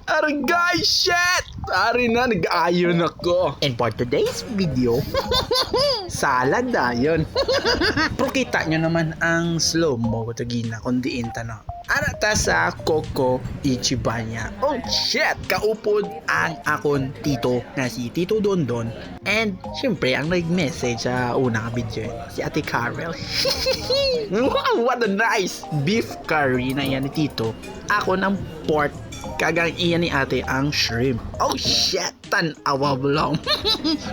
Ari guys, shit! Ari na, nag-ayon ako. And for today's video, salad na yun. Pero kita nyo naman ang slow-mo ko tagina kundi inta na. Arata sa Coco Ichibanya. Oh shit! Kaupod ang akon tito na si Tito Dondon. And syempre ang nag-message sa unang video si Ate Carol. Wow! What a nice beef curry na yan ni Tito. Ako ng pork. Kagang iyan ni ate ang shrimp. Oh shit! Tan-awa lang.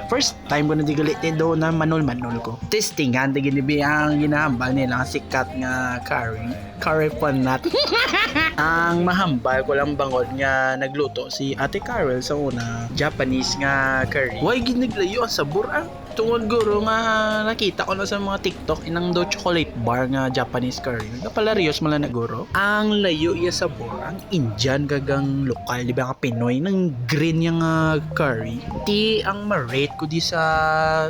First time ko na digalitin doon na manol-manol ko. Testingan, di ginibi ang ginahambal nila sikat nga curry. Curry panat. Ang mahambal ko lang bangod nga nagluto si Ate Carol sa una. Japanese nga curry. Why giniglayo ang sabor ah? Tungod guro nga nakita ko na sa mga TikTok inang do chocolate bar nga Japanese curry. Kapalarios mala na guro. Ang layo iya sabor ang Indian gagang lokal di ba nga Pinoy ng green yang curry. Ti ang ma-rate ko di sa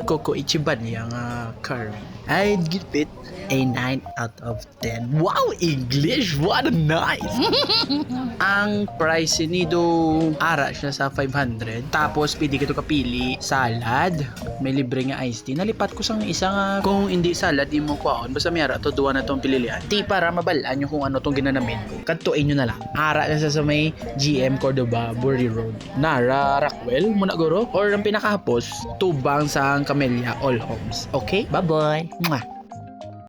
Coco Ichibanya nga curry. I'd give it a 9 out of 10. Wow, English! What a nice! Ang price nido ara siya sa 500. Tapos pwede ka to kapili salad, may libre nga iced tea. Nalipat ko sang isa nga kung hindi salad di mo kwaon basta may ara to duwa na tong pililian. Ti para mabalaan nyo kung ano tong ginanamin ko. Kadtuin nyo na lang. Ara na sa may GM Cordoba Burry Road. Nara Rockwell muna guro or ang pinakahapos tubang sa Camellia All Homes. Okay? Bye-bye. Mwah.